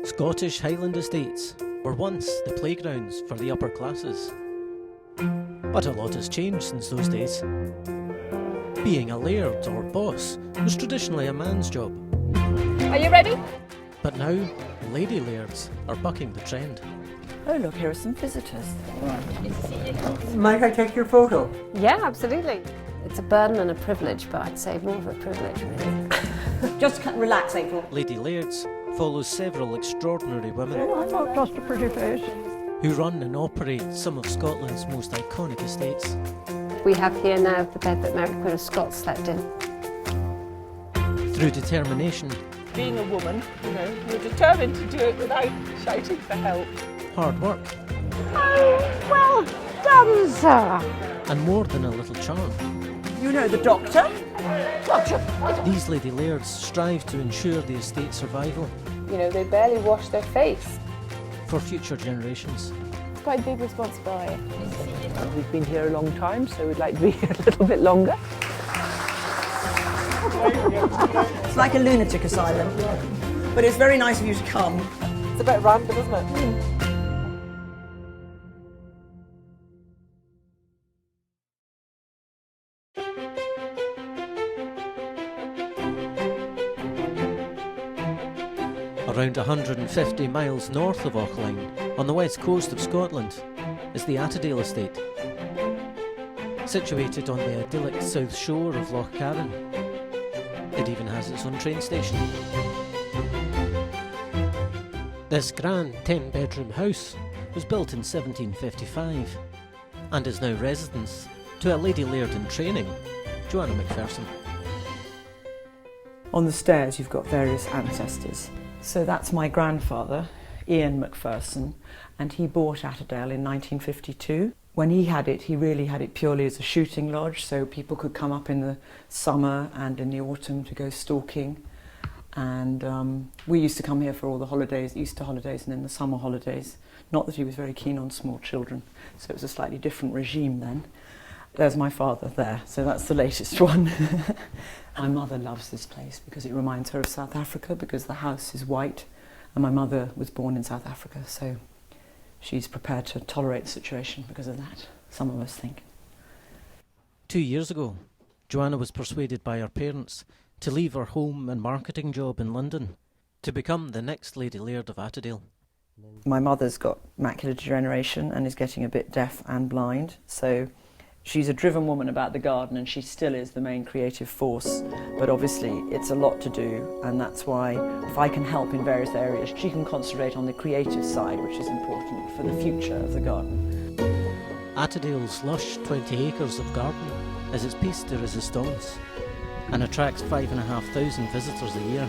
Scottish Highland estates were once the playgrounds for the upper classes. But a lot has changed since those days. Being a laird or boss was traditionally a man's job. Are you ready? But now, lady lairds are bucking the trend. Oh look, here are some visitors. Might I take your photo? Yeah, absolutely. It's a burden and a privilege, but I'd say more of a privilege, really. Just relax, April. Lady Lairds follows several extraordinary women I'm not just a pretty face. who run and operate some of Scotland's most iconic estates. We have here now the bed that Mary Queen of Scots slept in. Through determination, Being a woman, you're determined to do it without shouting for help. hard work, Well done, sir. and more than a little charm, You know the doctor? these Lady Lairds strive to ensure the estate's survival They barely wash their face. for future generations. It's quite a big responsibility. We've been here a long time, so we'd like to be here a little bit longer. It's like a lunatic asylum. But it's very nice of you to come. It's a bit random, isn't it? Around 150 miles north of Auckland, on the west coast of Scotland, is the Attadale estate. Situated on the idyllic south shore of Loch Carron, it even has its own train station. This grand 10-bedroom house was built in 1755 and is now residence to a Lady Laird in training, Joanna Macpherson. On the stairs you've got various ancestors. So that's my grandfather, Ian Macpherson, and he bought Attadale in 1952. When he had it, he really had it purely as a shooting lodge, so people could come up in the summer and in the autumn to go stalking. And we used to come here for all the holidays, Easter holidays and then the summer holidays. Not that he was very keen on small children, so it was a slightly different regime then. There's my father there, so that's the latest one. My mother loves this place because it reminds her of South Africa, because the house is white and my mother was born in South Africa, so she's prepared to tolerate the situation because of that, some of us think. 2 years ago, Joanna was persuaded by her parents to leave her home and marketing job in London to become the next Lady Laird of Attadale. My mother's got macular degeneration and is getting a bit deaf and blind, so she's a driven woman about the garden and she still is the main creative force, but obviously it's a lot to do, and that's why if I can help in various areas, she can concentrate on the creative side, which is important for the future of the garden. Attadale's lush 20 acres of garden is its piece de resistance and attracts 5,500 visitors a year.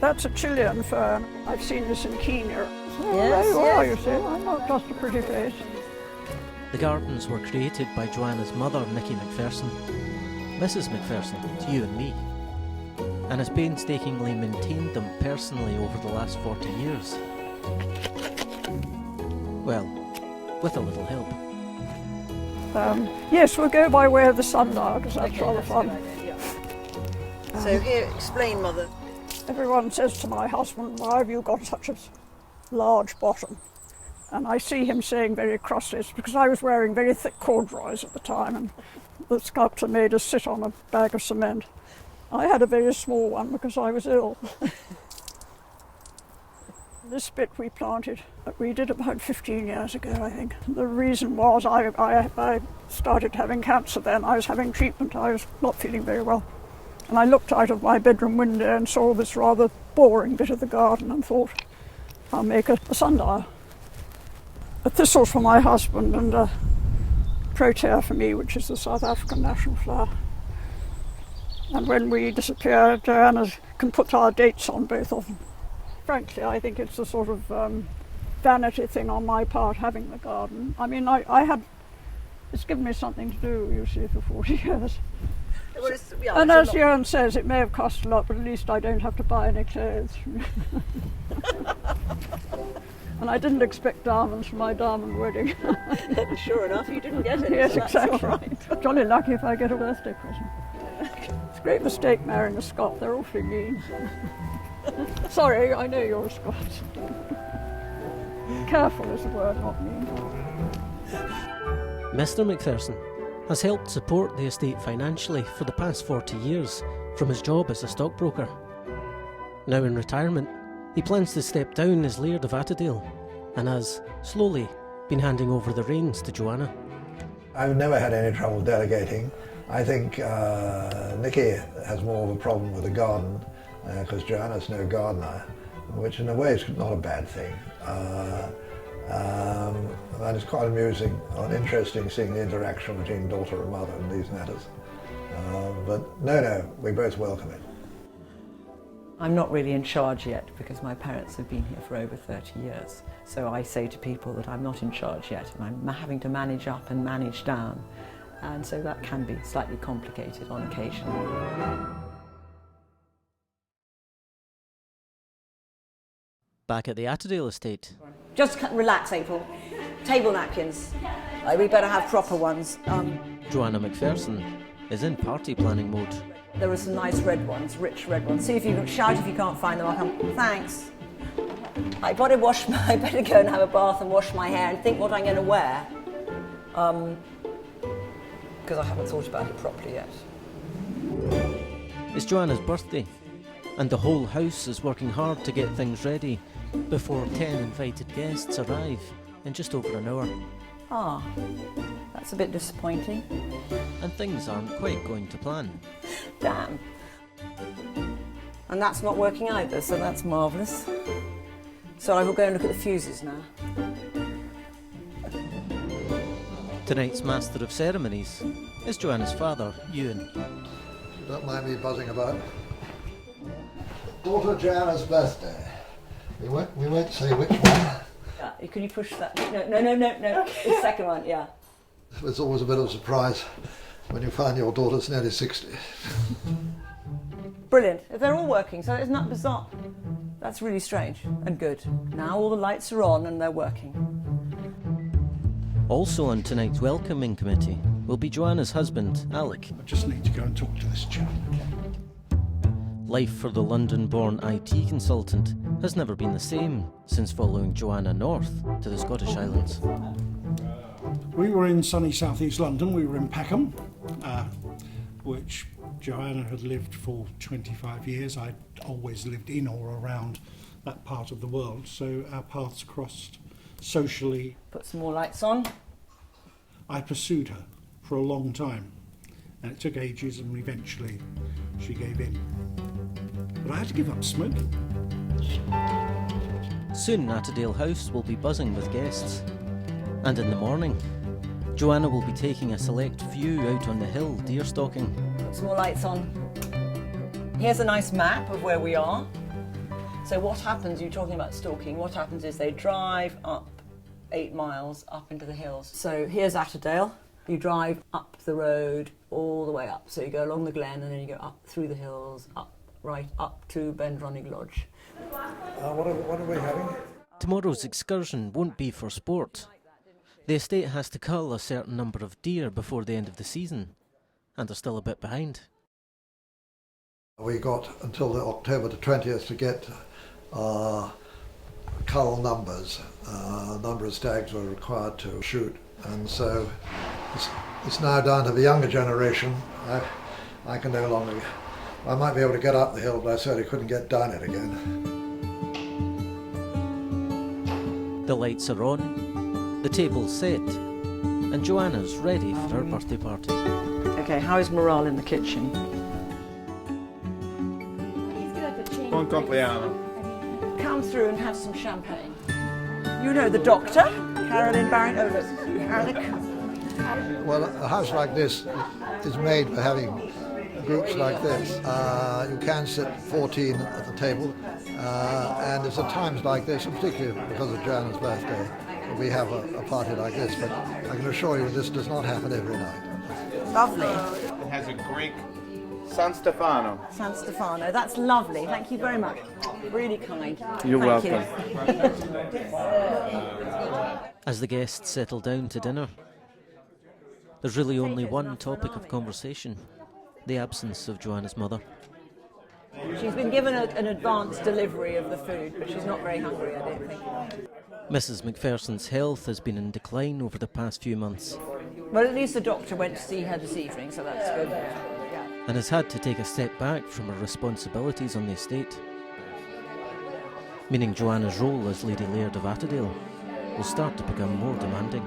That's a Chilean fern. I've seen this in Kenya. Yes, There you are, you yes. see. I'm not just a pretty face. The gardens were created by Joanna's mother, Nicky Macpherson, Mrs Macpherson to you and me, and has painstakingly maintained them personally over the last 40 years. Well, with a little help. Yes, we'll go by way of the sundial because that's rather fun. So here, explain, Mother. Everyone says to my husband, why have you got such a large bottom? And I see him saying very crossly, it's because I was wearing very thick corduroys at the time and the sculptor made us sit on a bag of cement. I had a very small one because I was ill. This bit we planted, we did about 15 years ago, I think. The reason was I started having cancer then. I was having treatment, I was not feeling very well. And I looked out of my bedroom window and saw this rather boring bit of the garden and thought, I'll make a sundial. A thistle for my husband and a protea for me, which is the South African national flower. And when we disappear, Joanna can put our dates on both of them. Frankly, I think it's a sort of vanity thing on my part, having the garden. I mean, it's given me something to do, you see, for 40 years. Well, And as Johan says, it may have cost a lot, but at least I don't have to buy any clothes. And I didn't expect diamonds for my diamond wedding. Sure enough, you didn't get it. Yes, so that's exactly. all right. Jolly lucky if I get a birthday present. scrape the steak mare in a Scot, they're awfully mean. Sorry, I know you're a Scot. Careful is the word, not mean. Mr. Macpherson has helped support the estate financially for the past 40 years from his job as a stockbroker. Now in retirement, he plans to step down as Laird of Attadale and has, slowly, been handing over the reins to Joanna. I've never had any trouble delegating. I think Nikki has more of a problem with the garden because Joanna's no gardener, which in a way is not a bad thing. And it's quite amusing and interesting seeing the interaction between daughter and mother in these matters. But no, we both welcome it. I'm not really in charge yet because my parents have been here for over 30 years. So I say to people that I'm not in charge yet and I'm having to manage up and manage down. And so that can be slightly complicated on occasion. Back at the Attadale estate. Just relax, April. Table napkins. We better have proper ones. Joanna Macpherson is in party planning mode. There are some nice red ones, rich red ones. See if you can shout if you can't find them. I'll come. Thanks. I better go and have a bath and wash my hair and think what I'm going to wear. Because I haven't thought about it properly yet. It's Joanna's birthday, and the whole house is working hard to get things ready before 10 invited guests arrive in just over an hour. Ah, that's a bit disappointing. And things aren't quite going to plan. Damn. And that's not working either, so that's marvellous. So I will go and look at the fuses now. Tonight's Master of Ceremonies is Joanna's father, Ewan. Don't mind me buzzing about. Daughter Joanna's birthday. We won't say which one. Yeah, can you push that? No. The second one, yeah. It's always a bit of a surprise when you find your daughter's nearly 60. Brilliant. If they're all working, so it's not bizarre. That's really strange and good. Now all the lights are on and they're working. Also on tonight's welcoming committee will be Joanna's husband, Alec. I just need to go and talk to this chap. Life for the London-born IT consultant has never been the same since following Joanna north to the Scottish Islands. We were in sunny southeast London. We were in Peckham, which Joanna had lived for 25 years. I'd always lived in or around that part of the world, so our paths crossed socially. Put some more lights on. I pursued her for a long time, and it took ages, and eventually she gave in. But I had to give up smoking. Soon Attadale House will be buzzing with guests. And in the morning, Joanna will be taking a select view out on the hill deer stalking. Put some more lights on. Here's a nice map of where we are. So what happens, you're talking about stalking, what happens is they drive up 8 miles up into the hills. So here's Attadale. You drive up the road all the way up. So you go along the glen and then you go up through the hills, right up to Bendronnig Lodge. What are we having? Tomorrow's excursion won't be for sport. The estate has to cull a certain number of deer before the end of the season, and they're still a bit behind. We got until October the 20th to get cull numbers. A number of stags were required to shoot, and so it's now down to the younger generation. I can no longer. I might be able to get up the hill, but I certainly couldn't get down it again. The lights are on, the table's set, and Joanna's ready for her birthday party. Okay, how is morale in the kitchen? Buon compleanno. Come through and have some champagne. You know the doctor, Carolyn Barron. Oh, look, Alec. Well, a house like this is made for having groups like this. You can sit 14 at the table, and it's at times like this, and particularly because of Joanna's birthday, we have a party like this, but I can assure you this does not happen every night. Lovely. It has a Greek San Stefano. San Stefano, that's lovely. Thank you very much. Really kind. You're Thank welcome. As the guests settle down to dinner, there's really only one topic of conversation. the absence of Joanna's mother. She's been given an advanced delivery of the food, but she's not very hungry, I don't think. Mrs. McPherson's health has been in decline over the past few months. Well, at least the doctor went to see her this evening, so that's good. Yeah. And has had to take a step back from her responsibilities on the estate. Meaning Joanna's role as Lady Laird of Attadale will start to become more demanding.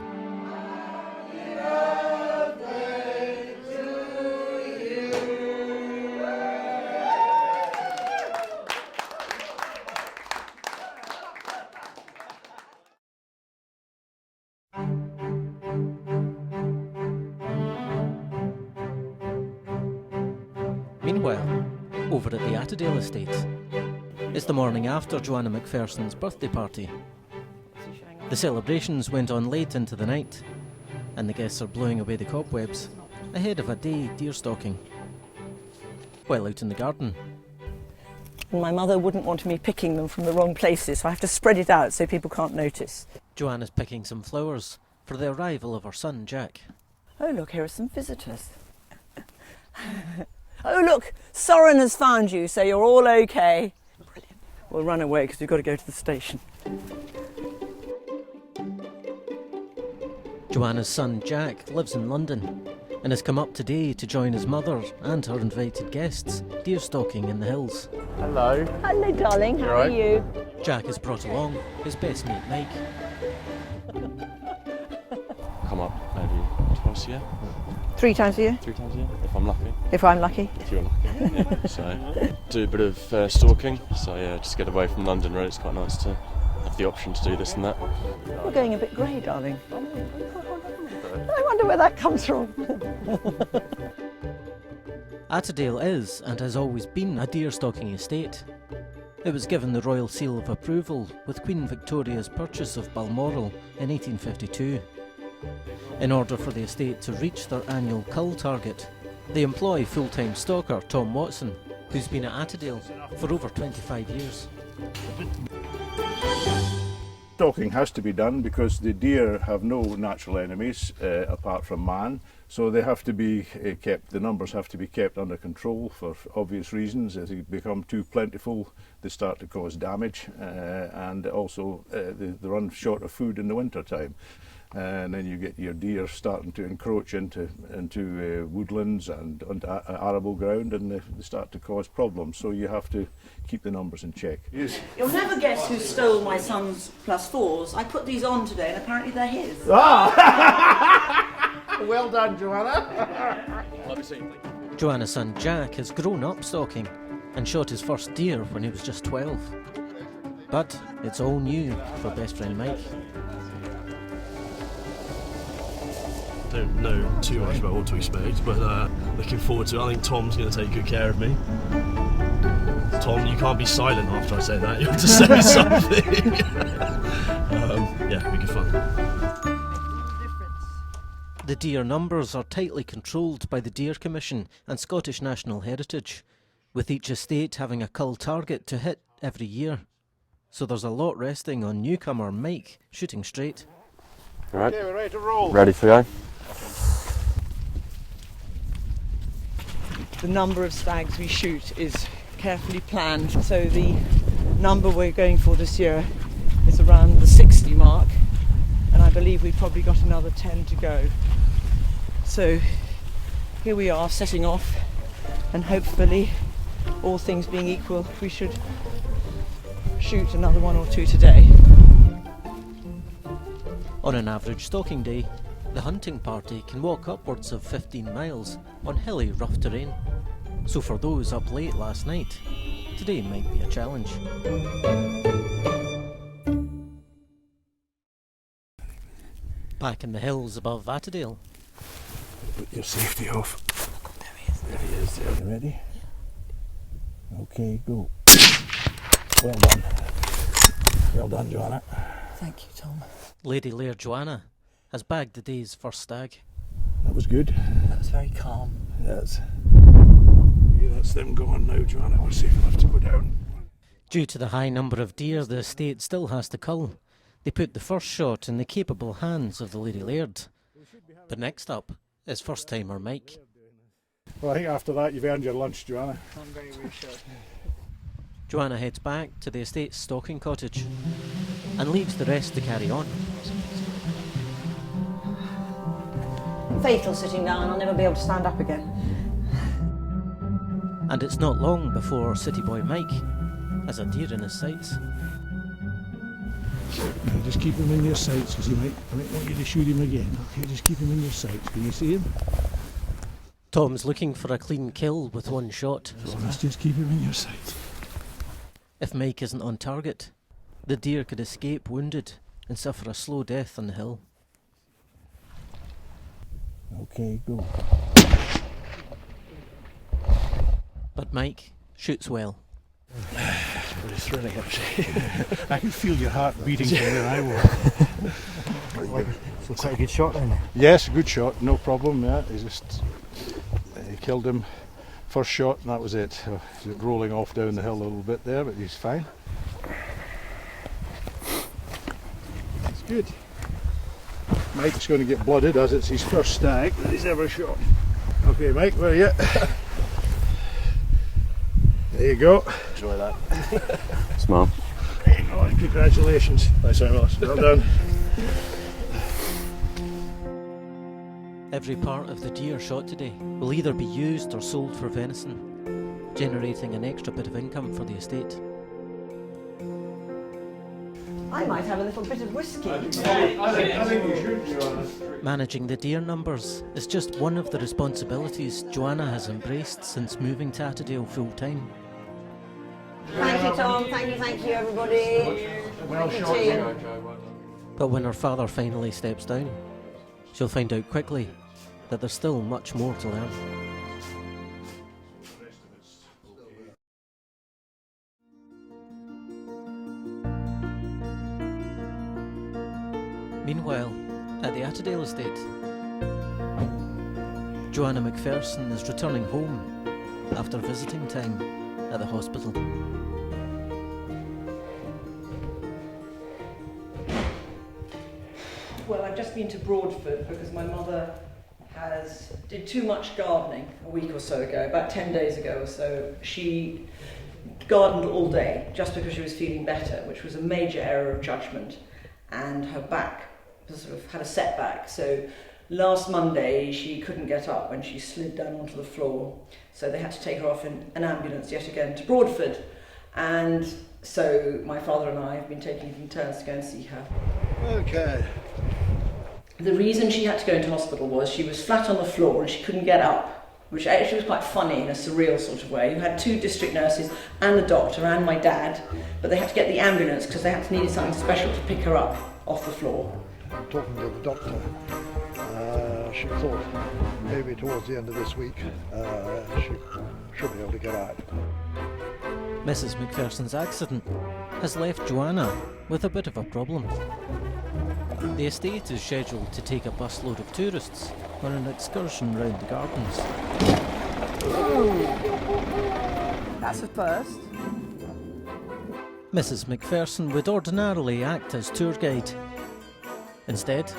Meanwhile, over at the Attadale estate, it's the morning after Joanna McPherson's birthday party. The celebrations went on late into the night, and the guests are blowing away the cobwebs ahead of a day deer stalking. While out in the garden, My mother wouldn't want me picking them from the wrong places, so I have to spread it out so people can't notice. Joanna's picking some flowers for the arrival of her son Jack. Oh look, here are some visitors. Oh look, Soren has found you, so you're all okay. Brilliant. We'll run away because we've got to go to the station. Joanna's son Jack lives in London and has come up today to join his mother and her invited guests deer stalking in the hills. Hello. Hello darling, how are you? Jack has brought along his best mate Mike. Come up maybe twice a year. 3 times a year? 3 times a year, if I'm lucky. If I'm lucky. If you're lucky. Yeah. So, do a bit of stalking. So yeah, just get away from London really. It's quite nice to have the option to do this and that. You're going a bit grey, darling. I wonder where that comes from. Attadale is, and has always been, a deer stalking estate. It was given the royal seal of approval with Queen Victoria's purchase of Balmoral in 1852. In order for the estate to reach their annual cull target, they employ full-time stalker Tom Watson, who's been at Attadale for over 25 years. Stalking has to be done because the deer have no natural enemies apart from man, so they have to be kept, the numbers have to be kept under control for obvious reasons. As they become too plentiful, they start to cause damage, and also they run short of food in the winter time. And then you get your deer starting to encroach into woodlands and onto arable ground, and they start to cause problems. So you have to keep the numbers in check. Yes. You'll never guess who stole my son's +4s. I put these on today, and apparently they're his. Ah! Well done, Joanna. Love to see you. Joanna's son Jack has grown up stalking and shot his first deer when he was just 12. But it's all new for best friend Mike. Don't know too much about what to expect, but looking forward to it. I think Tom's going to take good care of me. Tom, you can't be silent after I say that. You have to say something. Yeah, it'll be good fun. The deer numbers are tightly controlled by the Deer Commission and Scottish National Heritage, with each estate having a cull target to hit every year. So there's a lot resting on newcomer Mike shooting straight. All right. Okay, we're ready to roll. Ready to go. The number of stags we shoot is carefully planned, so the number we're going for this year is around the 60 mark, and I believe we've probably got another 10 to go. So here we are setting off, and hopefully, all things being equal, we should shoot another 1 or 2 today. On an average stalking day, the hunting party can walk upwards of 15 miles on hilly, rough terrain. So for those up late last night, today might be a challenge. Back in the hills above Attadale. Put your safety off. There he is. There. You ready? Okay, go. Well done. Well done, Joanna. Thank you, Tom. Lady Laird Joanna has bagged the day's first stag. That was good. That was very calm. Yes. Yeah, that's them gone now, Joanna. We're safe enough to go down. Due to the high number of deer the estate still has to cull, they put the first shot in the capable hands of the Lady Laird. But next up is first-timer Mike. Well, I think after that you've earned your lunch, Joanna. I'm very reassured. Joanna heads back to the estate's stocking cottage and leaves the rest to carry on. Fatal sitting down, I'll never be able to stand up again. And it's not long before city boy Mike has a deer in his sights. Now just keep him in your sights because I might want you to shoot him again. Okay, just keep him in your sights. Can you see him? Tom's looking for a clean kill with one shot. So let's just keep him in your sights. If Mike isn't on target, the deer could escape wounded and suffer a slow death on the hill. Okay, go. But Mike shoots well. It's pretty thrilling, actually. I can feel your heart beating from where I was. So quite a good shot then? Yes, good shot, no problem. Yeah, he killed him. First shot, and that was it. He's rolling off down the hill a little bit there, but he's fine. That's good. Mike's going to get blooded as it's his first stag that he's ever shot. Okay, Mike, where are you? There you go. Enjoy that. Smile. Oh, congratulations. Thanks very much. Well done. Every part of the deer shot today will either be used or sold for venison, generating an extra bit of income for the estate. I might have a little bit of whiskey. I think you should, Joanna. Managing the deer numbers is just one of the responsibilities Joanna has embraced since moving to Attadale full time. Thank you, Tom. Thank you, everybody. Well Thank you, shot, team. But when her father finally steps down, she'll find out quickly that there's still much more to learn. Meanwhile, at the Attadale estate, Joanna McPherson is returning home after visiting time at the hospital. Well, I've just been to Broadford because my mother did too much gardening a week or so ago, about 10 days ago or so. She gardened all day just because she was feeling better, which was a major error of judgment, and her back sort of had a setback. So last Monday she couldn't get up when she slid down onto the floor, so they had to take her off in an ambulance yet again to Broadford, and so my father and I have been taking it in turns to go and see her. Okay. The reason she had to go into hospital was she was flat on the floor and she couldn't get up, which actually was quite funny in a surreal sort of way. You had 2 district nurses and the doctor and my dad, but they had to get the ambulance because they had to need something special to pick her up off the floor. Talking to the doctor, she thought maybe towards the end of this week she should be able to get out. Mrs. McPherson's accident has left Joanna with a bit of a problem. The estate is scheduled to take a busload of tourists on an excursion round the gardens. That's a first. Mrs. McPherson would ordinarily act as tour guide. Instead,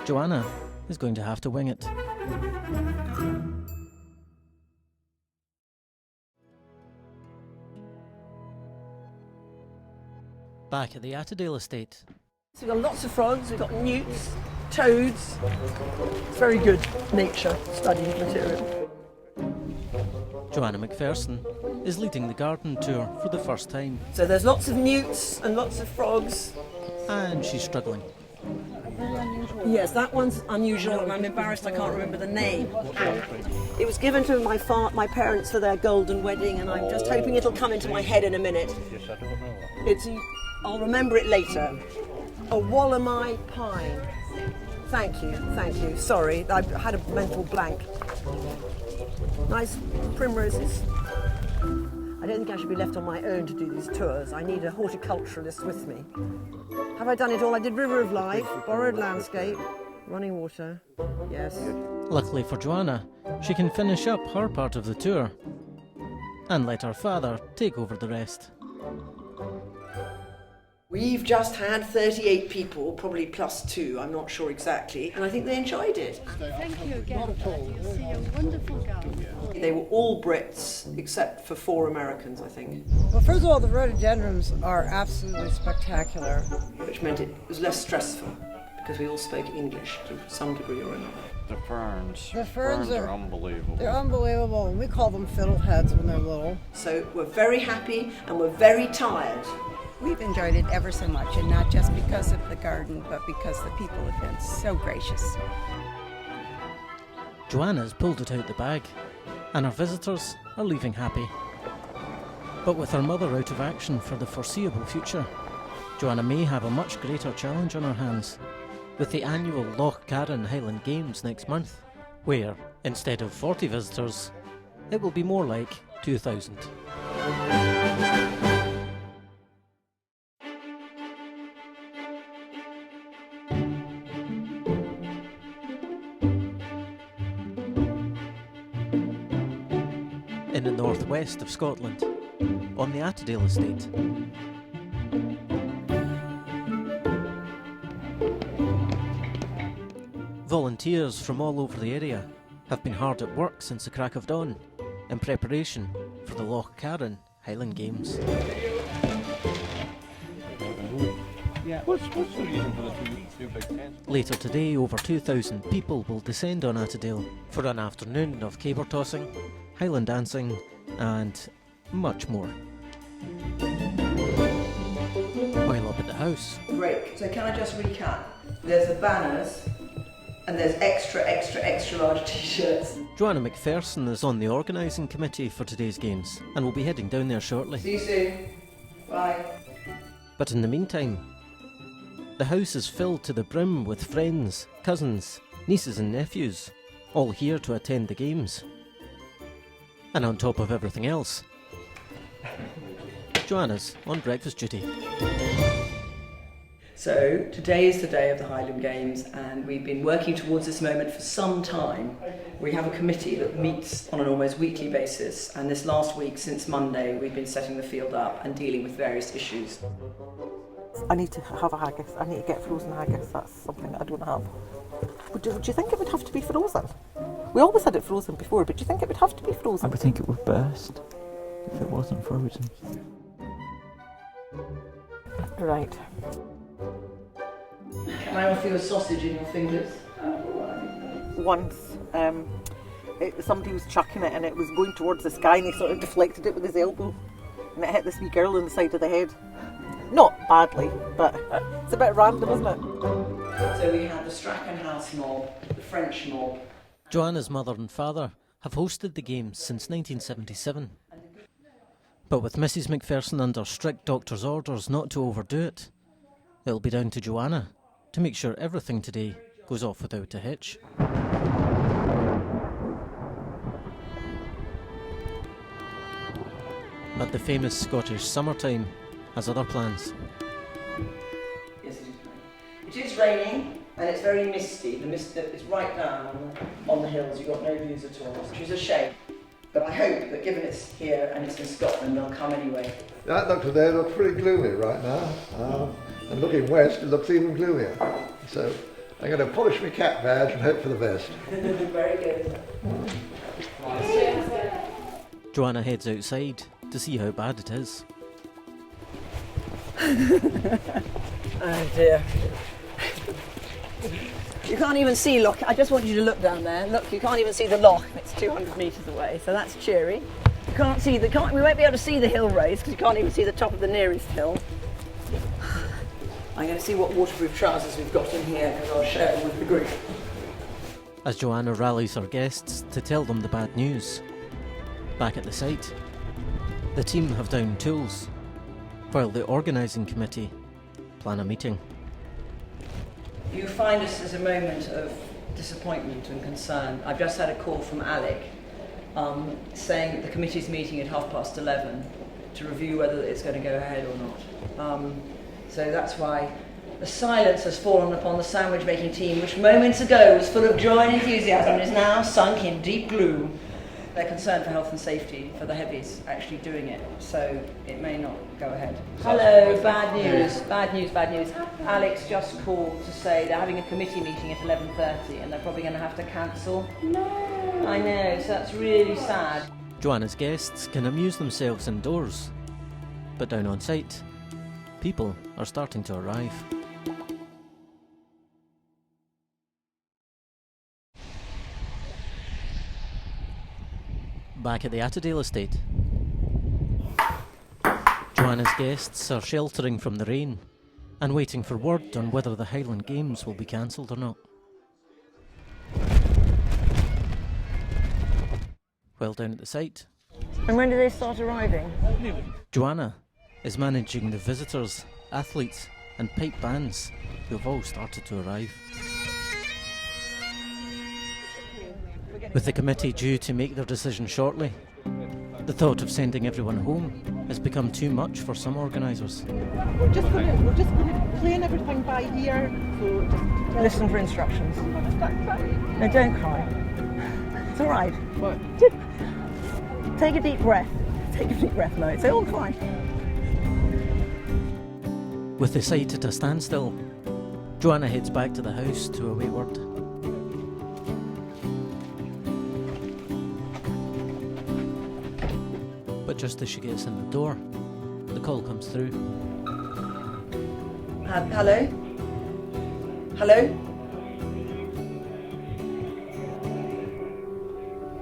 Joanna is going to have to wing it. Back at the Attadale estate. So we've got lots of frogs, we've got newts, toads. It's very good nature study material. Joanna McPherson is leading the garden tour for the first time. So there's lots of newts and lots of frogs. And she's struggling. Yes, that one's unusual and I'm embarrassed I can't remember the name. It was given to my parents for their golden wedding and I'm just hoping it'll come into my head in a minute. I'll remember it later. A Wallamai pine. Thank you. Sorry, I had a mental blank. Nice primroses. I don't think I should be left on my own to do these tours. I need a horticulturalist with me. Have I done it all? I did River of Life, Borrowed Landscape, Running Water. Yes. Luckily for Joanna, she can finish up her part of the tour and let her father take over the rest. We've just had 38 people, probably plus 2, I'm not sure exactly, and I think they enjoyed it. Thank you again. You see a wonderful garden. They were all Brits except for 4 Americans, I think. Well, first of all, the rhododendrons are absolutely spectacular. Which meant it was less stressful because we all spoke English to some degree or another. The ferns. The ferns are unbelievable. They're unbelievable. We call them fiddleheads when they're little. So we're very happy and we're very tired. We've enjoyed it ever so much, and not just because of the garden, but because the people have been so gracious. Joanna's pulled it out the bag, and our visitors are leaving happy. But with her mother out of action for the foreseeable future, Joanna may have a much greater challenge on her hands, with the annual Loch Carron Highland Games next month, where, instead of 40 visitors, it will be more like 2,000. In the northwest of Scotland, on the Attadale estate. Volunteers from all over the area have been hard at work since the crack of dawn in preparation for the Loch Carron Highland Games. What's the reason for the two big tents? Later today, over 2,000 people will descend on Attadale for an afternoon of caber tossing, Highland dancing and much more. While up at the house... Great. So can I just recap? There's the banners and there's extra large t-shirts. Joanna McPherson is on the organising committee for today's games and will be heading down there shortly. See you soon. Bye. But in the meantime, the house is filled to the brim with friends, cousins, nieces and nephews, all here to attend the games. And on top of everything else, Joanna's on breakfast duty. So today is the day of the Highland Games, and we've been working towards this moment for some time. We have a committee that meets on an almost weekly basis, and this last week, since Monday, we've been setting the field up and dealing with various issues. I need to have a haggis. I need to get frozen haggis. That's something I don't have. Would you think it would have to be frozen? We always had it frozen before, but do you think it would have to be frozen? I would think it would burst if it wasn't frozen. Right. Can I offer you a sausage in your fingers? Once, somebody was chucking it and it was going towards the sky and he sort of deflected it with his elbow and it hit this wee girl in the side of the head. Not badly, but it's a bit random, isn't it? So we had the Strachan House mob, the French mob. Joanna's mother and father have hosted the games since 1977. But with Mrs McPherson under strict doctor's orders not to overdo it, it'll be down to Joanna to make sure everything today goes off without a hitch. But the famous Scottish summertime has other plans. Yes, it is raining and it's very misty. The mist is right down on the hills. You've got no views at all, which is a shame. But I hope that given it's here and it's in Scotland, they'll come anyway. That look today looks pretty gloomy right now. And looking west, it looks even gloomier. So I'm going to polish my cap badge and hope for the best. Very good. Joanna heads outside to see how bad it is. Oh dear. You can't even see, look, I just want you to look down there. Look, you can't even see the loch. It's 200 metres away, so that's cheery. You can't see we won't be able to see the hill race because you can't even see the top of the nearest hill. I'm going to see what waterproof trousers we've got in here because I'll share them with the group. As Joanna rallies her guests to tell them the bad news, back at the site, the team have downed tools, while the organising committee plan a meeting. You find this as a moment of disappointment and concern. I've just had a call from Alec saying that the committee's meeting at 11:30 to review whether it's going to go ahead or not. So that's why the silence has fallen upon the sandwich making team, which moments ago was full of joy and enthusiasm and is now sunk in deep gloom. They're concerned for health and safety for the heavies actually doing it, so it may not go ahead. Hello, bad news, bad news, bad news. Alex just called to say they're having a committee meeting at 11:30 and they're probably going to have to cancel. No. I know, so that's really sad. Joanna's guests can amuse themselves indoors, but down on site, people are starting to arrive. Back at the Attadale estate, Joanna's guests are sheltering from the rain and waiting for word on whether the Highland Games will be cancelled or not. Well, down at the site, And when do they start arriving? Joanna is managing the visitors, athletes and pipe bands who have all started to arrive. With the committee due to make their decision shortly, the thought of sending everyone home has become too much for some organisers. We're just going to plan everything by ear. So just Listen for instructions. No, don't cry. It's all right. What? Take a deep breath. Take a deep breath, Mo. It's all fine. With the site at a standstill, Joanna heads back to the house to await word. But just as she gets in the door, the call comes through. Hello? Hello?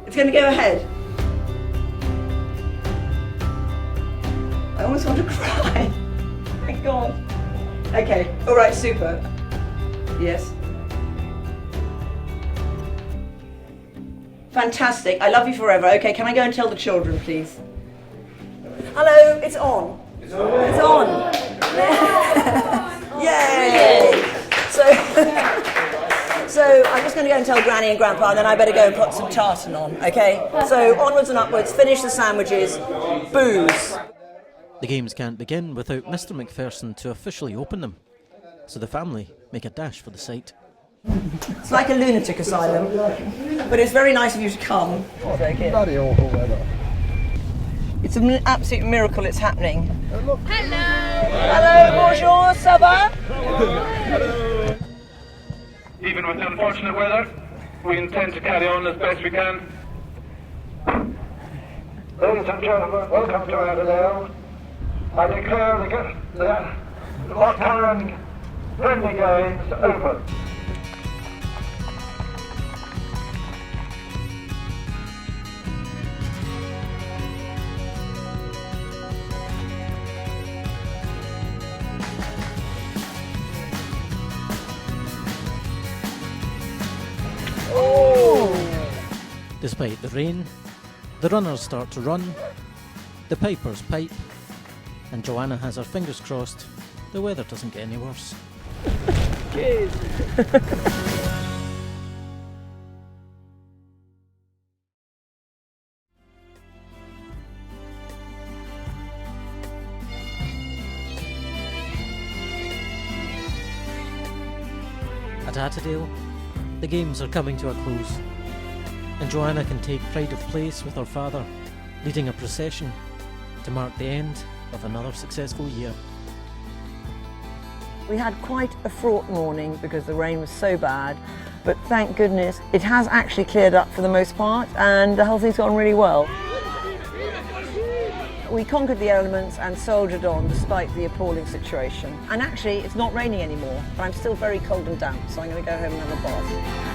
It's going to go ahead. I almost want to cry. My God. Okay, all right, super. Yes. Fantastic. I love you forever. Okay, can I go and tell the children, please? Hello, it's on. It's on. Yay! So I'm just going to go and tell Granny and Grandpa, and then I better go and put some tartan on, okay? So onwards and upwards, finish the sandwiches, booze. The games can't begin without Mr. McPherson to officially open them, so the family make a dash for the site. It's like a lunatic asylum, but it's very nice of you to come. Bloody awful weather. It's an absolute miracle it's happening. Hello! Hello, bonjour, ça va? Hello! Even with the unfortunate weather, we intend to carry on as best we can. Ladies and gentlemen, welcome to Attadale. I declare the Lockdown friendly games open. Despite the rain, the runners start to run, the pipers pipe, and Joanna has her fingers crossed the weather doesn't get any worse. Cheers. At Attadale, the games are coming to a close, and Joanna can take pride of place with her father, leading a procession to mark the end of another successful year. We had quite a fraught morning because the rain was so bad, but thank goodness it has actually cleared up for the most part and the whole thing's gone really well. We conquered the elements and soldiered on despite the appalling situation. And actually it's not raining anymore, but I'm still very cold and damp, so I'm going to go home and have a bath.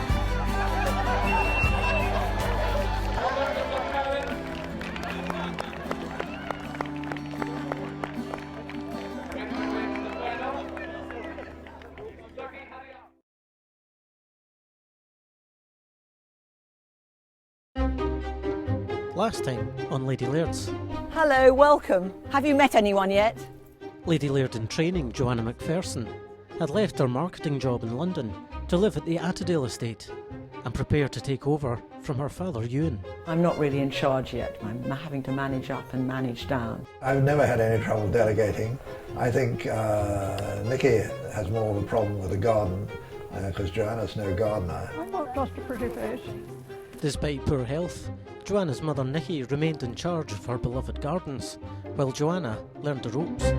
Last time on Lady Lairds. Hello, welcome. Have you met anyone yet? Lady Laird in training, Joanna McPherson, had left her marketing job in London to live at the Attadale estate and prepare to take over from her father, Ewan. I'm not really in charge yet. I'm having to manage up and manage down. I've never had any trouble delegating. I think Nikki has more of a problem with the garden because Joanna's no gardener. I've got just a pretty face. Despite poor health, Joanna's mother Nikki remained in charge of her beloved gardens, while Joanna learned the ropes.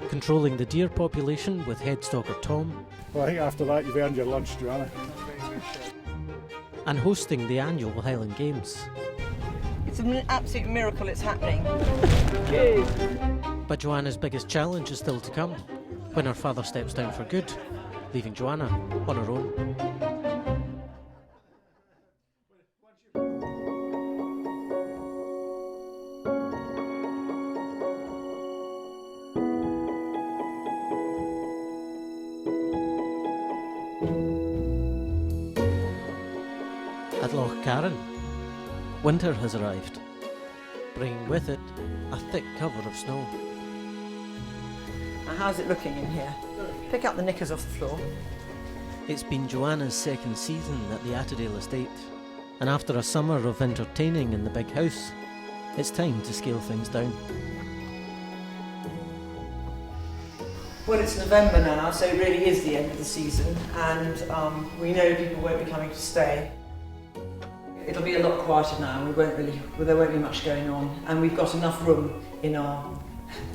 Controlling the deer population with headstalker Tom. Well, I think after that you've earned your lunch, Joanna. and hosting the annual Highland Games. It's an absolute miracle it's happening. But Joanna's biggest challenge is still to come, when her father steps down for good, leaving Joanna on her own. At Loch Carron, winter has arrived, bringing with it a thick cover of snow. Now, how's it looking in here? Pick up the knickers off the floor. It's been Joanna's second season at the Attadale estate, and after a summer of entertaining in the big house, it's time to scale things down. Well, it's November now, so it really is the end of the season, and we know people won't be coming to stay. It'll be a lot quieter now. There won't be much going on, and we've got enough room in our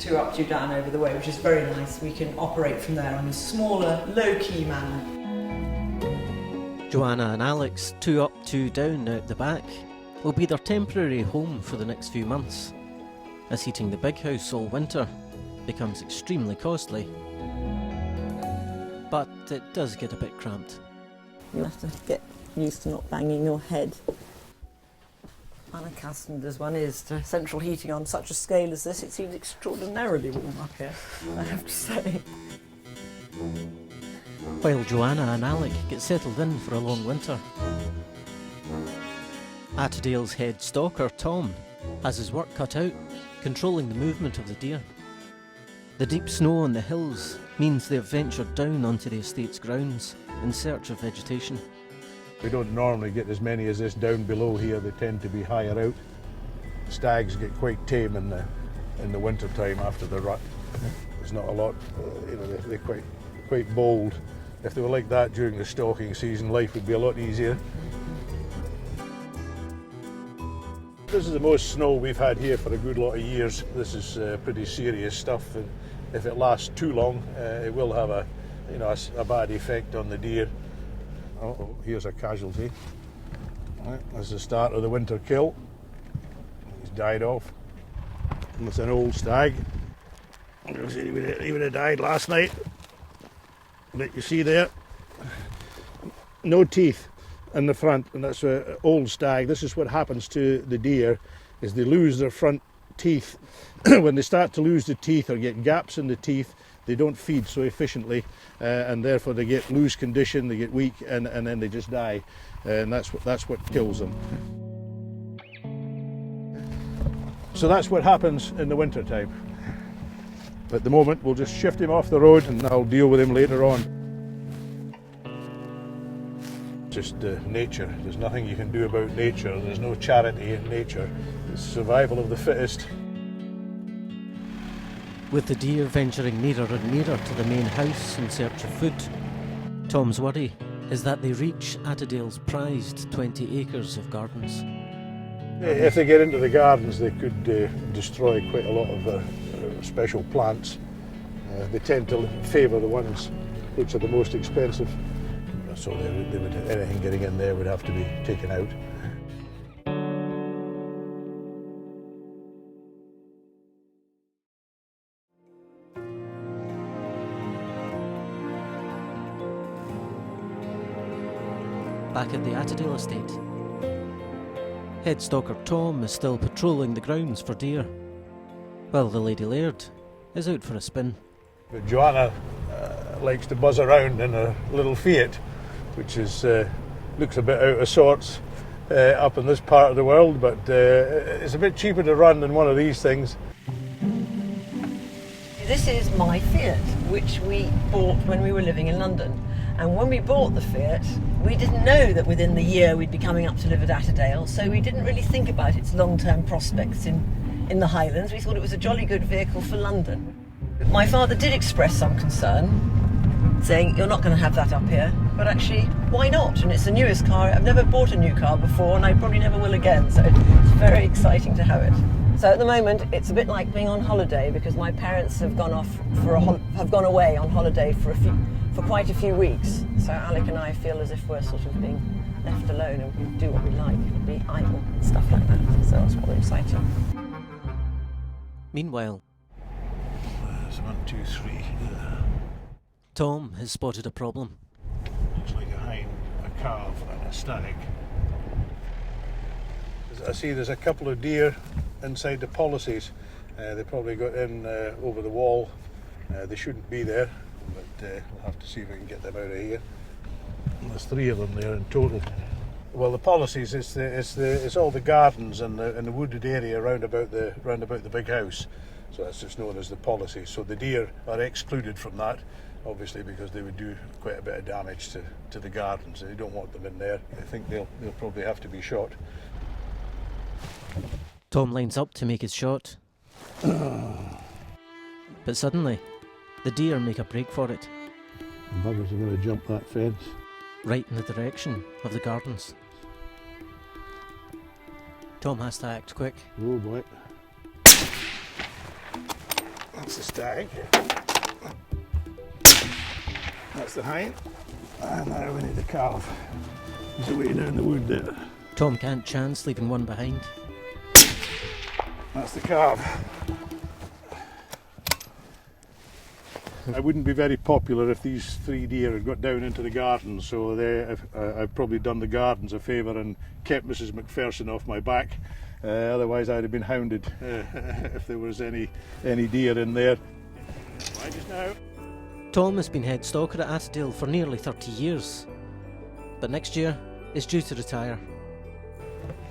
2 up, 2 down over the way, which is very nice. We can operate from there in a smaller, low-key manner. Joanna and Alex, 2 up, 2 down out the back, will be their temporary home for the next few months, as heating the big house all winter becomes extremely costly. But it does get a bit cramped. You have to get used to not banging your head. Unaccustomed as one is to central heating on such a scale as this, it seems extraordinarily warm up here, I have to say. While Joanna and Alec get settled in for a long winter, Attadale's head stalker, Tom, has his work cut out, controlling the movement of the deer. The deep snow on the hills means they have ventured down onto the estate's grounds in search of vegetation. We don't normally get as many as this down below here. They tend to be higher out. Stags get quite tame in the winter time after the rut. There's not a lot, they're quite bold. If they were like that during the stalking season, life would be a lot easier. This is the most snow we've had here for a good lot of years. This is pretty serious stuff, and if it lasts too long, it will have a bad effect on the deer. Oh, here's a casualty. Right, that's the start of the winter kill. He's died off. And it's an old stag. He would have died last night. But you see there, no teeth in the front, and that's an old stag. This is what happens to the deer, is they lose their front teeth. When they start to lose the teeth or get gaps in the teeth, they don't feed so efficiently, and therefore they get loose condition, they get weak, and then they just die, and that's what kills them. So that's what happens in the winter time. At the moment, we'll just shift him off the road, and I'll deal with him later on. Just nature. There's nothing you can do about nature. There's no charity in nature. It's survival of the fittest. With the deer venturing nearer and nearer to the main house in search of food, Tom's worry is that they reach Attadale's prized 20 acres of gardens. If they get into the gardens, they could destroy quite a lot of special plants. They tend to favour the ones which are the most expensive, so anything getting in there would have to be taken out. Back at the Attadale estate, head stalker Tom is still patrolling the grounds for deer, while the Lady Laird is out for a spin. But Joanna likes to buzz around in a little Fiat, which is looks a bit out of sorts up in this part of the world, but it's a bit cheaper to run than one of these things. This is my Fiat, which we bought when we were living in London. And when we bought the Fiat, we didn't know that within the year we'd be coming up to live at Attadale, so we didn't really think about its long-term prospects in the Highlands. We thought it was a jolly good vehicle for London. My father did express some concern, saying, you're not going to have that up here, but actually, why not? And it's the newest car. I've never bought a new car before, and I probably never will again, so it's very exciting to have it. So at the moment, it's a bit like being on holiday, because my parents have gone away on holiday for quite a few weeks. So Alec and I feel as if we're sort of being left alone and we can do what we like and be idle and stuff like that. So that's more exciting. Meanwhile, There's 1, 2, 3. Tom has spotted a problem. Looks like a hind, a calf and a stag. I see there's a couple of deer inside the policies. They probably got in over the wall. They shouldn't be there, but we'll have to see if we can get them out of here. There's 3 of them there in total. Well, the policies, it's all the gardens and the wooded area round about the big house. So that's just known as the policies. So the deer are excluded from that, obviously, because they would do quite a bit of damage to the gardens. They don't want them in there. I think they'll probably have to be shot. Tom lines up to make his shot. But suddenly, the deer make a break for it. The buggers are going to jump that fence. Right in the direction of the gardens. Tom has to act quick. Oh boy. That's the stag. That's the hind. And now we need the calf. He's away down the wood there. Tom can't chance leaving one behind. That's the calf. I wouldn't be very popular if these 3 deer had got down into the gardens, so I've probably done the gardens a favour and kept Mrs. McPherson off my back. Otherwise I'd have been hounded if there was any deer in there. Why just now? Tom has been head stalker at Attadale for nearly 30 years, but next year is due to retire.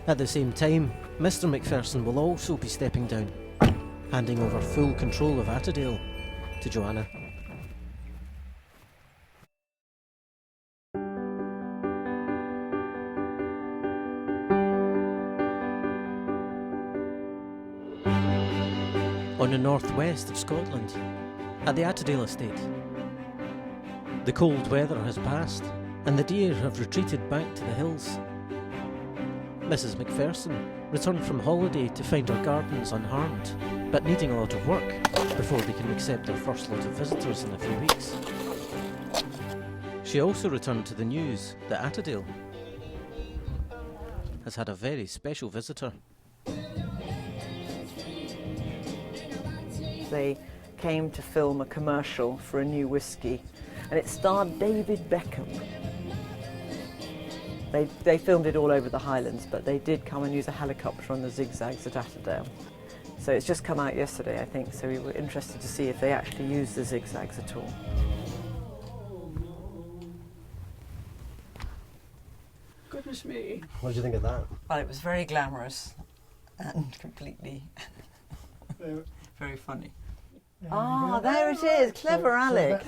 At the same time, Mr. McPherson will also be stepping down, handing over full control of Attadale to Joanna. On the northwest of Scotland, at the Attadale estate. The cold weather has passed, and the deer have retreated back to the hills. Mrs. McPherson returned from holiday to find her gardens unharmed, but needing a lot of work before they can accept their first lot of visitors in a few weeks. She also returned to the news that Attadale has had a very special visitor. They came to film a commercial for a new whiskey, and it starred David Beckham. They filmed it all over the Highlands, but they did come and use a helicopter on the zigzags at Attadale. So it's just come out yesterday, I think, so we were interested to see if they actually use the zigzags at all. Goodness me. What did you think of that? Well, it was very glamorous and completely very funny. Ah, there it is. Clever, Alec.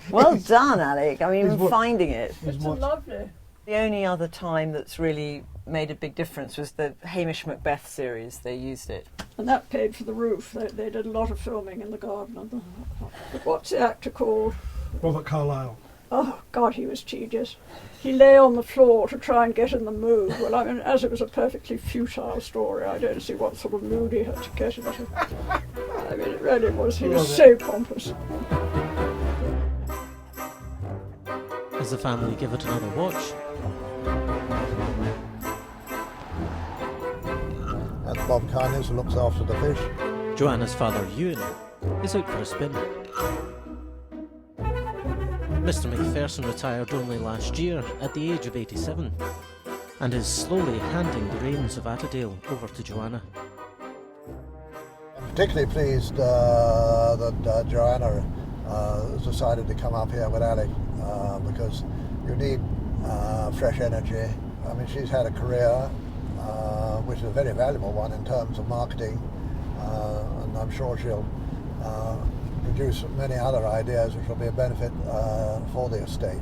Well done, Alec. I mean, finding it. It's lovely. The only other time that's really made a big difference was the Hamish Macbeth series. They used it. And that paid for the roof. They did a lot of filming in the garden. And what's the actor called? Robert Carlyle. Oh, God, he was tedious. He lay on the floor to try and get in the mood. Well, I mean, as it was a perfectly futile story, I don't see what sort of mood he had to get into. I mean, it really was. He was so pompous. As the family give it another watch. That's Bob Kindness, who looks after the fish. Joanna's father, Ewan, is out for a spin. Mr. McPherson retired only last year at the age of 87 and is slowly handing the reins of Attadale over to Joanna. I'm particularly pleased that Joanna has decided to come up here with Alec because you need fresh energy. I mean, she's had a career which is a very valuable one in terms of marketing, and I'm sure she'll produce many other ideas which will be a benefit for the estate.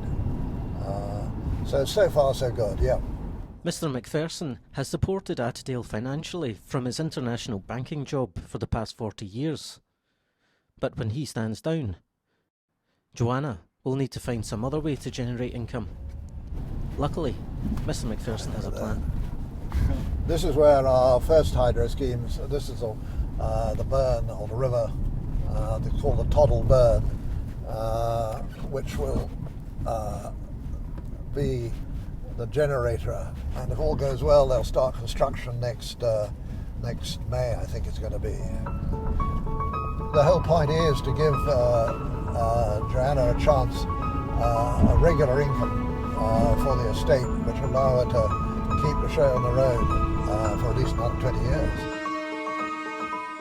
So far so good, yeah. Mr. McPherson has supported Attadale financially from his international banking job for the past 40 years. But when he stands down, Joanna will need to find some other way to generate income. Luckily, Mr. McPherson has a plan. This is where our first hydro schemes, this is the burn or the river, they call the Attadale burn, which will be the generator, and if all goes well, they'll start construction next May, I think it's going to be. The whole point is to give Joanna a chance, a regular income for the estate, which will allow her to keep the show on the road for at least another 20 years.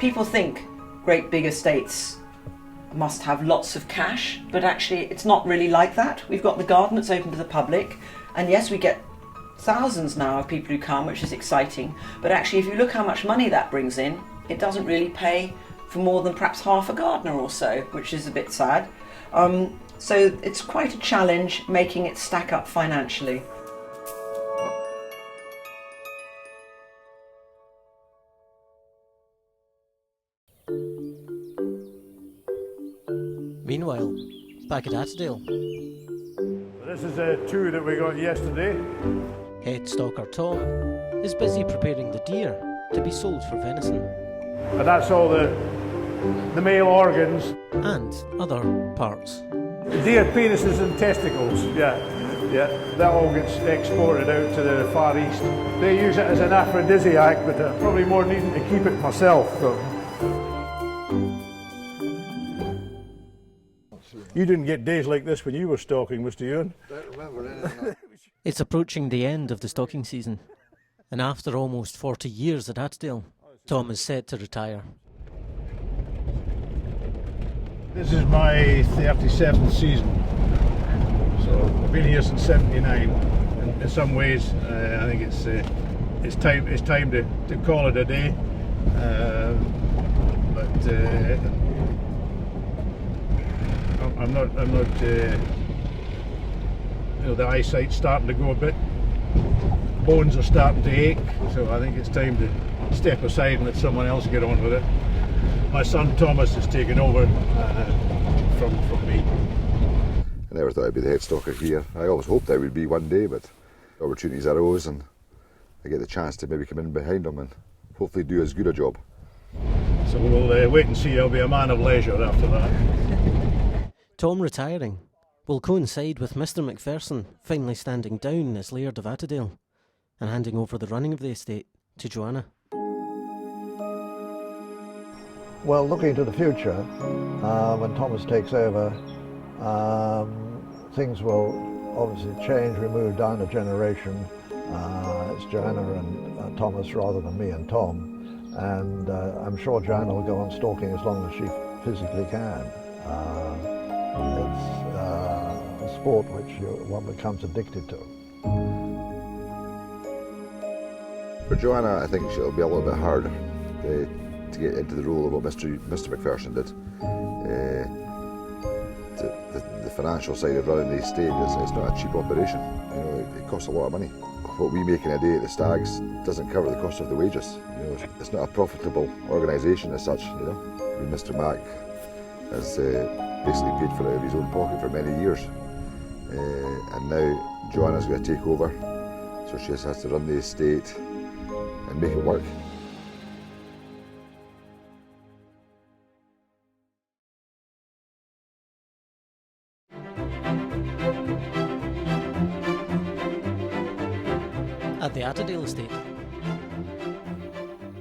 People think great big estates must have lots of cash, but actually it's not really like that. We've got the garden that's open to the public, and yes, we get thousands now of people who come, which is exciting, but actually if you look how much money that brings in, it doesn't really pay for more than perhaps half a gardener or so, which is a bit sad. So it's quite a challenge making it stack up financially. Meanwhile, back at Attadale, This is a two that we got yesterday. head stalker Tom is busy preparing the deer to be sold for venison. And that's all the male organs. And other parts. Deer penises and testicles, yeah. That all gets exported out to the Far East. They use it as an aphrodisiac, but I'm probably more needing to keep it myself. So. You didn't get days like this when you were stalking, Mr. Ewan. Don't remember anything. It's approaching the end of the stalking season, and after almost 40 years at Attadale, Tom is set to retire. This is my 37th season, so I've been here since '79. And in some ways, I think it's time to call it a day. I'm not. The eyesight's starting to go a bit. Bones are starting to ache, so I think it's time to step aside and let someone else get on with it. My son Thomas has taken over from me. I never thought I'd be the head stalker here. I always hoped I would be one day, but opportunities arose and I get the chance to maybe come in behind them and hopefully do as good a job. So we'll wait and see. I'll be a man of leisure after that. Tom retiring will coincide with Mr. Macpherson finally standing down as Laird of Attadale and handing over the running of the estate to Joanna. Well, looking to the future, when Thomas takes over, things will obviously change. We move down a generation. It's Joanna and Thomas rather than me and Tom. And I'm sure Joanna will go on stalking as long as she physically can. It's a sport which one becomes addicted to. For Joanna, I think it'll be a little bit harder to get into the role of what Mr. Macpherson did. The financial side of running the estate is not a cheap operation. You know, it costs a lot of money. What we make in a day at the Stags doesn't cover the cost of the wages. You know, it's not a profitable organisation as such. You know, I mean, Mr. Mac has basically paid for it out of his own pocket for many years, and now Joanna's going to take over, so she just has to run the estate and make it work. At the Attadale estate,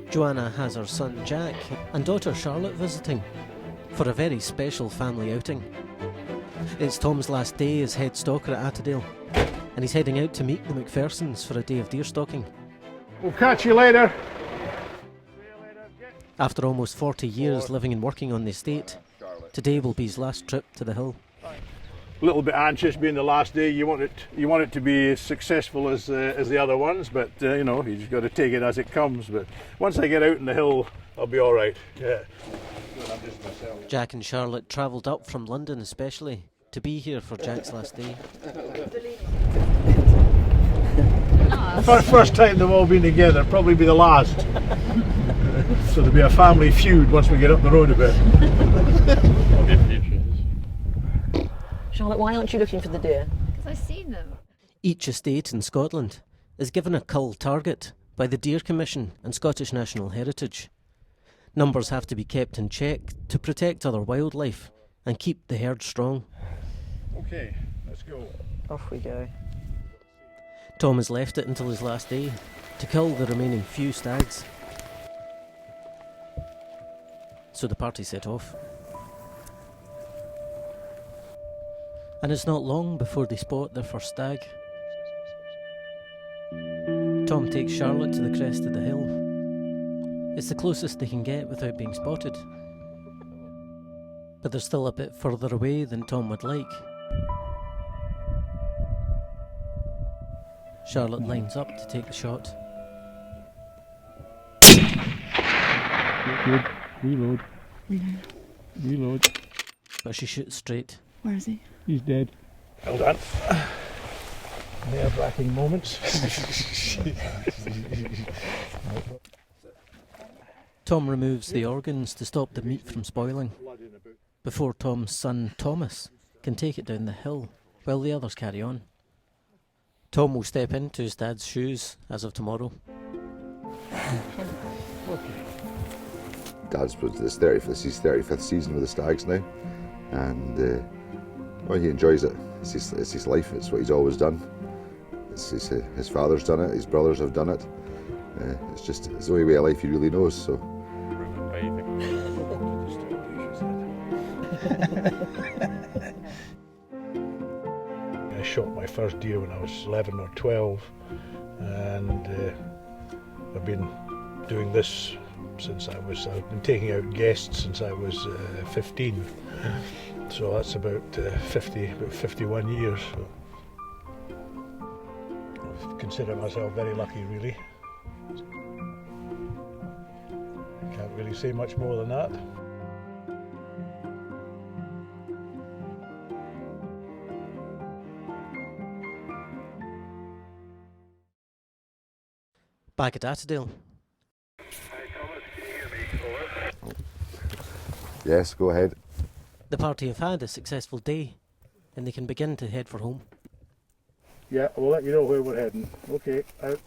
Joanna has her son Jack and daughter Charlotte visiting for a very special family outing. It's Tom's last day as head stalker at Attadale, and he's heading out to meet the Macphersons for a day of deer stalking. We'll catch you later. After almost 40 years living and working on the estate, today will be his last trip to the hill. A little bit anxious being the last day. You want it to be as successful as the other ones, but you know, you just got to take it as it comes. But once I get out in the hill, I'll be all right. Yeah. Jack and Charlotte travelled up from London especially to be here for Jack's last day. First time they've all been together, probably be the last. So there'll be a family feud once we get up the road a bit. Charlotte, why aren't you looking for the deer? Because I've seen them. Each estate in Scotland is given a cull target by the Deer Commission and Scottish National Heritage. Numbers have to be kept in check to protect other wildlife and keep the herd strong. Okay, let's go. Off we go. Tom has left it until his last day to kill the remaining few stags. So the party set off. And it's not long before they spot their first stag. Tom takes Charlotte to the crest of the hill. It's the closest they can get without being spotted. But they're still a bit further away than Tom would like. Charlotte lines up to take the shot. Good. Reload. Reload. Reload. But she shoots straight. Where is he? He's dead. Well done. Nerve-wracking moments. Tom removes the organs to stop the meat from spoiling, before Tom's son Thomas can take it down the hill while the others carry on. Tom will step into his dad's shoes as of tomorrow. Dad's was his 35th season with the Stags now, and well, he enjoys it. It's his life. It's what he's always done. His father's done it. His brothers have done it. It's the only way of life he really knows. So. I shot my first deer when I was 11 or 12, and I've been doing this since I've been taking out guests since I was 15. So that's about 51 years. So I consider myself very lucky, really. Can't really say much more than that. Back at Attadale. Yes, go ahead. The party have had a successful day, and they can begin to head for home. Yeah, we'll let you know where we're heading. Okay, out.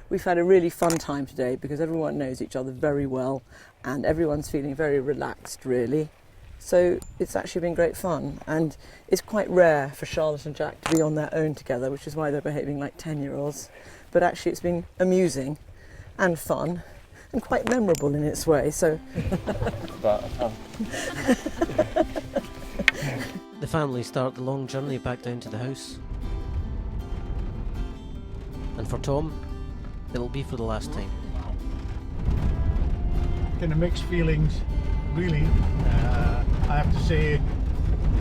We've had a really fun time today because everyone knows each other very well and everyone's feeling very relaxed, really. So it's actually been great fun, and it's quite rare for Charlotte and Jack to be on their own together, which is why they're behaving like 10-year-olds. But actually it's been amusing and fun and quite memorable in its way, so... The family start the long journey back down to the house. And for Tom, it'll be for the last time. Kind of mixed feelings, really. I have to say,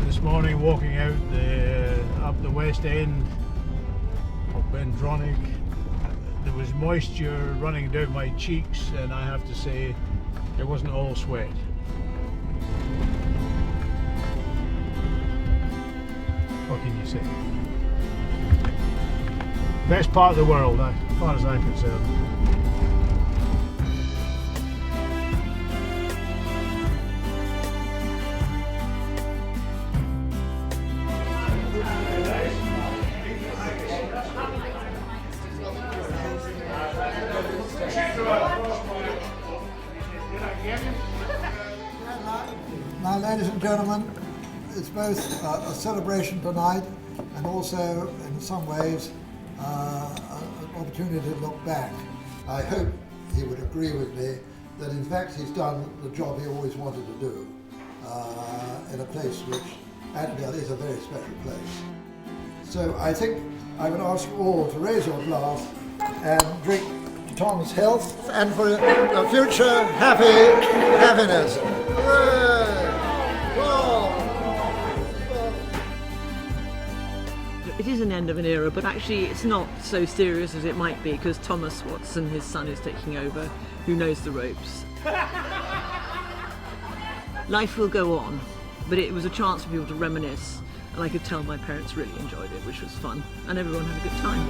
this morning walking out up the west end of Bendronic, there was moisture running down my cheeks, and I have to say, it wasn't all sweat. What can you say? Best part of the world, as far as I'm concerned. Now, ladies and gentlemen, it's both a celebration tonight and also, in some ways, an opportunity to look back. I hope he would agree with me that in fact he's done the job he always wanted to do in a place which Attadale is a very special place. So I think I would ask you all to raise your glass and drink to Tom's health and for a future happiness. It is an end of an era, but actually it's not so serious as it might be, because Thomas Watson, his son, is taking over, who knows the ropes. Life will go on, but it was a chance for people to reminisce, and I could tell my parents really enjoyed it, which was fun, and everyone had a good time.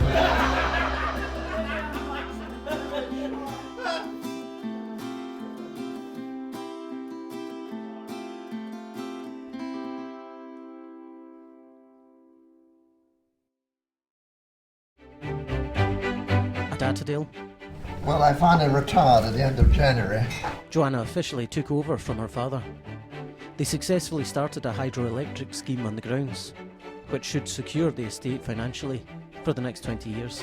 Attadale. Well, I finally retired at the end of January. Joanna officially took over from her father. They successfully started a hydroelectric scheme on the grounds, which should secure the estate financially for the next 20 years.